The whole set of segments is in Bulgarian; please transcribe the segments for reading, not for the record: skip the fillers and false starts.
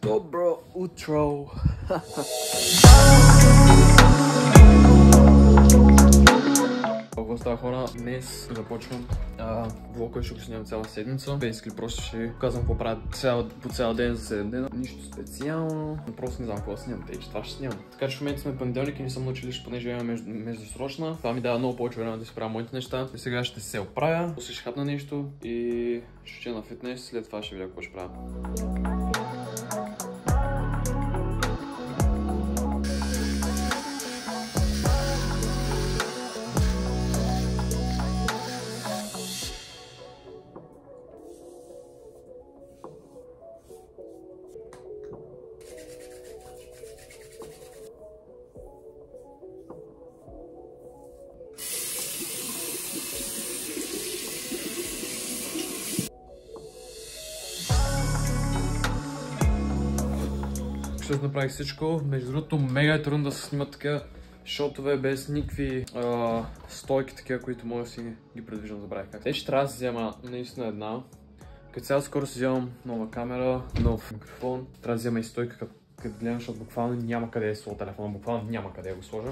Добро утро! Какво става, хора? Днес започвам влог, който ще го снимам цяла седмица. Basically просто ще казвам какво правя по цял ден за 7 дена. Нищо специално, но просто не знам какво снимам, тъй че това ще снимам. Така че в момента сме понеделник и не съм научил лично, понеже имаме междусрочна. Това ми дава много повече време да си правя моите неща. И сега ще се оправя, после ще хапна нещо и ще отида на фитнес, след това ще видя какво ще правя. Ще направих всичко. Между другото, мега е трудно да се снимат такива шотове без никакви стойки, такива, които мога да си ги предвиждам, забравих как. Те ще трябва да си взема наистина една. Като сега скоро си вземам нова камера, нов микрофон. Трябва да взема и стойка, като гледам, защото буквално няма къде да сложа телефона, буквално няма къде да го сложа.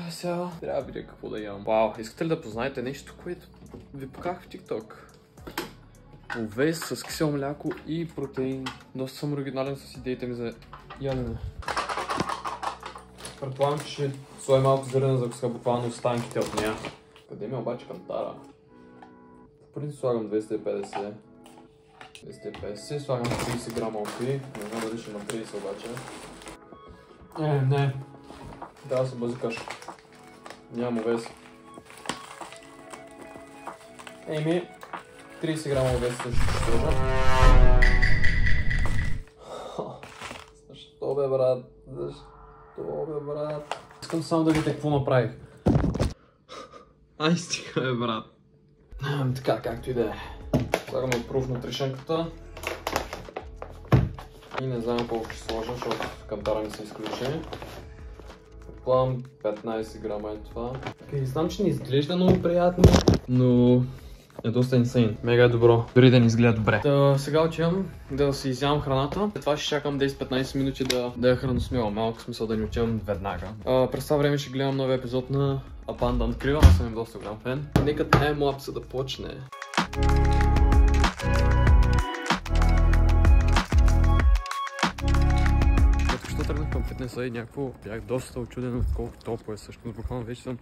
Сега трябва да видя какво да ям. Вау, искате ли да познаете нещо, което ви покажах в TikTok? Овес с кисело мляко и протеин. Доста съм оригинален с идеите ми за ядене. Предполагам, че ще сложа малко зърна, за да сега буквално останките от нея. Къде ми е обаче кантара? В принцип слагам 250. 250, слагам 30 грама опи. Не знам дали ще има 30 обаче. Не. Трябва да се базикаш. Нямам овес. Еми, 30 грама овес също ще сложа. Защо бе, брат? Защо бе, брат? Искам само да видите какво направих. Ай, стига бе, брат. Така, както и да е. Слагаме отпрув на трешенката. И не знам колко ще сложа, защото кантара ми се изключи. Предполагам 15 грама е това. Знам, че не изглежда много приятно, но е доста инсейн. Мега е добро. Дори да не изгледа добре. Сега отивам да си изявам храната. След това ще чакам 10-15 минути да я храносмилам. Малко смисъл да ни отивам веднага. През това време ще гледам новия епизод на Abandoned Crew. Аз съм им доста голям фен. Нека таймлапса да почне. Като що тръгнах към фитнеса и някакво бях доста очуден от колко топло е всъщност. Буквално вече съм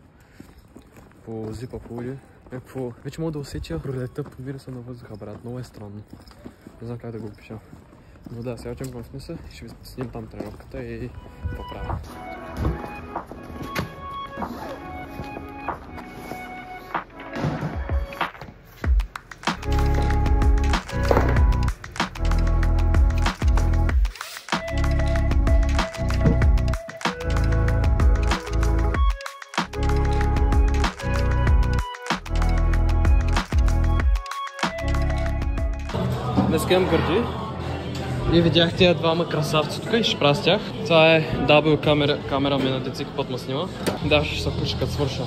по зипа полуди. Някакво... Вече мога да усетя пролетта по вируса на въздуха, брат. Много е странно. Не знам как да го опиша. Но да, сега отивам към фитнеса и ще ви снимам там тренировката и поправя. Днеска имам гърди и видях тия двама красавци тук и ще правя с тях. Това е W камера ми на деци, път ме снима. Да, ще се включа като свърша.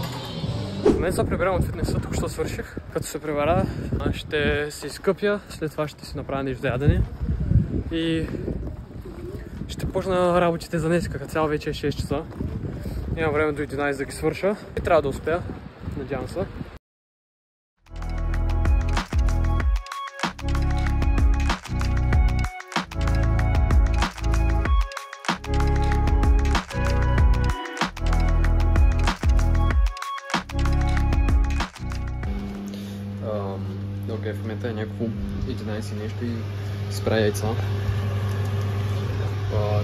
Мен се прибирам от фитнеса, тук що свърших. Като се прибера, ще се изкъпя, след това ще си направя нещо за ядене. И ще почна работите за днеска, като цяло вече е 6 часа. Имам време до 11 да ги свърша и трябва да успея, надявам се. Окей, в момента е някакво 11 нещо и спря яйца.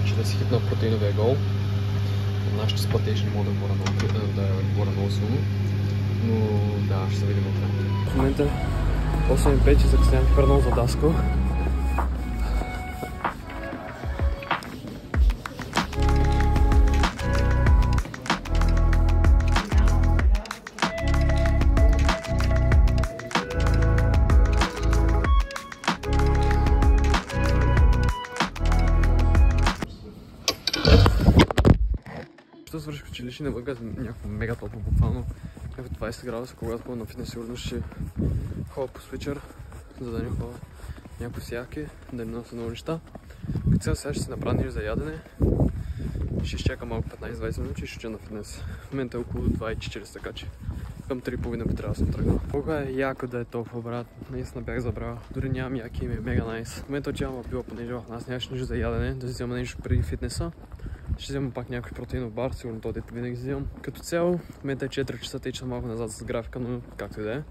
Че да си хитна протеиновия гол. Нашите спътеж не мога да говоря много силно. Но да, ще се видим утре. В момента 8:05 и закъснях хвърнал за Даско. Що свърших училище, не бъга някакво мега топло, буквално някакво 20 градуса, когато ходя на фитнес, сигурно ще ходя по свичър, за да не ходя някакво сяки, да не нося много неща. Като цяло сега ще си направя нещо за ядене. Ще изчакам малко 15-20 минути и ще отида на фитнес. В момента е около 2:40, така че към 3:30 би трябвало да съм тръгнал. Колко е яко да е толкова, брат. Наистина бях забрал. Дори нямам яки име, мега найс. В момента отивам в била, понеже в нас нямаше нищо за ядене, да взема нещо преди фитнеса. Ще взема пак някой протеинов бар, сигурно то дето винаги взимам. Като цяло, в момента е 4 часа, тъй че малко назад с графика, но както и да е.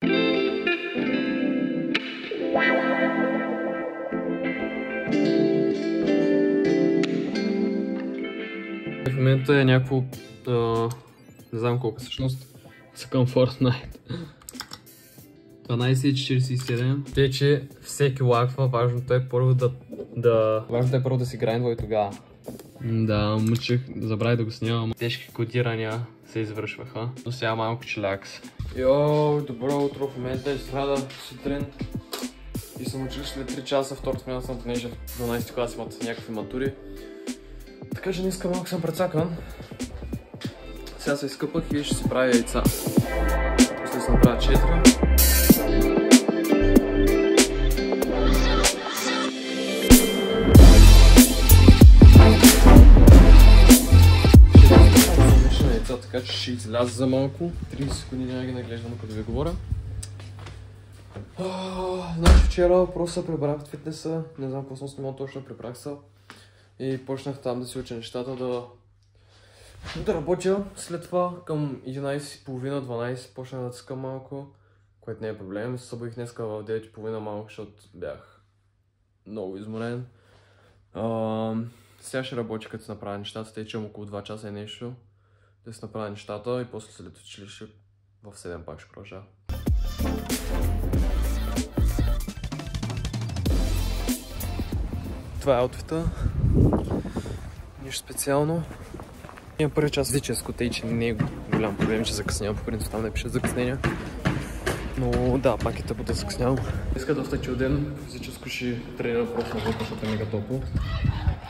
В момента е някакво, не знам колко всъщност, са към Fortnite. 12:47. Те, че всеки лаква, важното е първо да си грайндва и тогава. Да, мъчих, забравих да го снимам. Тежки кодирания се извършваха, но сега малко чилякс. Йоу, добро утро, в момента е сряда сутрин и съм учил след 3 часа, втората смяна съм, понеже в 12 клас имат някакви матури. Така че днеска малко съм прецакан. Сега се изкъпах и ще си правя яйца. После се направя 4. Така че ще изляза за малко. 30 секунди няма ги наглеждам, като ви говоря. Значи вчера просто се прибрах от фитнеса. Не знам какво съм снимал точно, прибрах се. И почнах там да си уча нещата, да работя. След това към 11:30-12 почнах да цъкам малко, което не е проблем. Се събудих днеска в 9:30 малко, защото бях много изморен. Сега ще работя, като се направя нещата, тъй че имам около 2 часа и нещо. Да си направя нещата и после след училище в 7 пак ще продължа. Това е аутфита. Нищо специално. Имам първи час физическо, тъй че не е голям проблем, че закъснявам. По принцип там не пише закъснения. Но да, пак е тъпо да закъснявам. Иска доста чил ден. Физическо ще тренирам просто на вътре, защото е мега топло.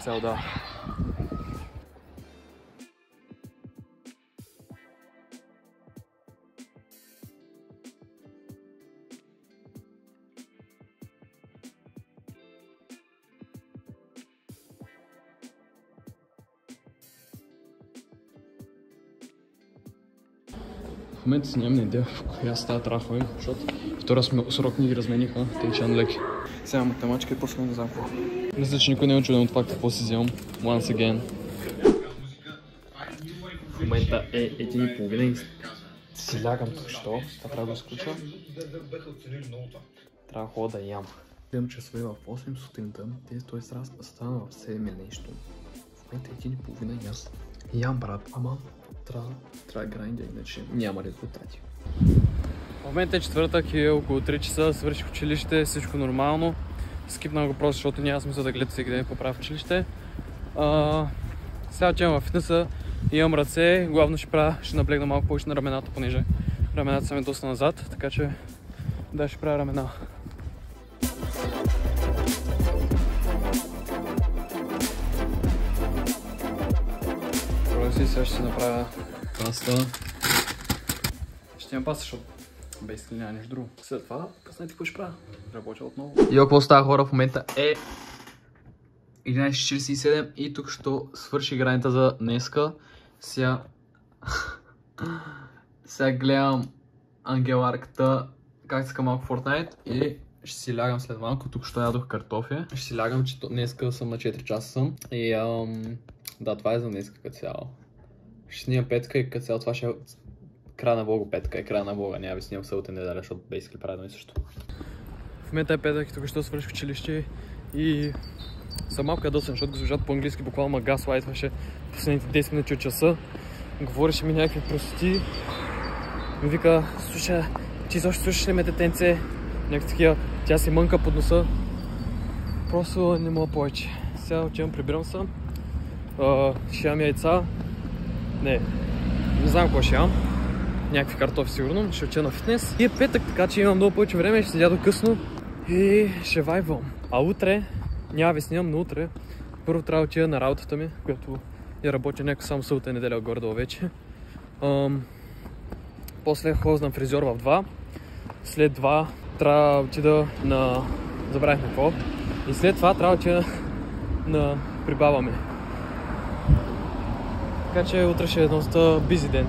Цял да. В момента си нямам идея в коя стая трябва да ходим, защото втора срок ни ги размениха, тъй че леки. Сега математика и после не знам какво. Мисля, че никой не е учуден от факта какво си взимам. Once again. В момента е 1:30 и си лягам тук, що? Това трябва да го изключа. Трябва да ходя да ям. Гледам часове в 8 сутринта, т.е. стана в 7 нещо. В момента е 1:30 и аз ям, брат, ама трябва да грайндя, иначе няма резултати. В момента е четвъртък и около 3 часа, свърших училище, всичко нормално. Скипнах го просто, защото няма смисъл да гледате всеки ден какво правя в училище. Сега отивам в фитнеса, имам ръце, главно ще наблегна малко повече на рамената, понеже рамената са ми доста назад, така че да, ще правя рамена. Сега ще си направя паста. Ще имам паста, защото basically няма нещо друго. След това, къснете какво ще правя. Работя отново. Йо, какво става, хора? В момента е 11:47 и тук ще свърши игрането за днеска. Сега гледам Ангеларката, как иска малко Fortnite и ще си лягам след малко. Тук ще ядох картофи. Ще си лягам, че днеска съм на 4 часа съм. И да, това е за днеска като цяло. Ще снимам петка и като цяло това ще е края на влога петка и края на влога. Няма ви снимам събота неделя, защото basically правя и също. В момента е петък и тук ще свърших училище и съм малко ядосен, защото госпожата по-английски буквално ма газлайтваше последните 10 минути от часа. Говореше ми някакви простоти. Ми вика, слушай, ти защо слушаш ли ме, детенце? Някакви такива, тя си мънка под носа. Просто не мога повече. Сега отивам, прибирам се. Ще ям яйца. Не знам какво ще ям. Някакви картофи сигурно. Ще отида на фитнес. И е петък, така че имам много повече време. Ще седя до късно. И ще вайбвам. А утре, няма ви снимам, но утре първо трябва да отида на работата ми, която я работя някакво само събота и неделя горе-долу вече. После ходя на фризьор в 2. След 2 трябва да отида на... забравихме какво. И след това трябва да отида на прибаваме. Така че утре ще е доста бизи ден.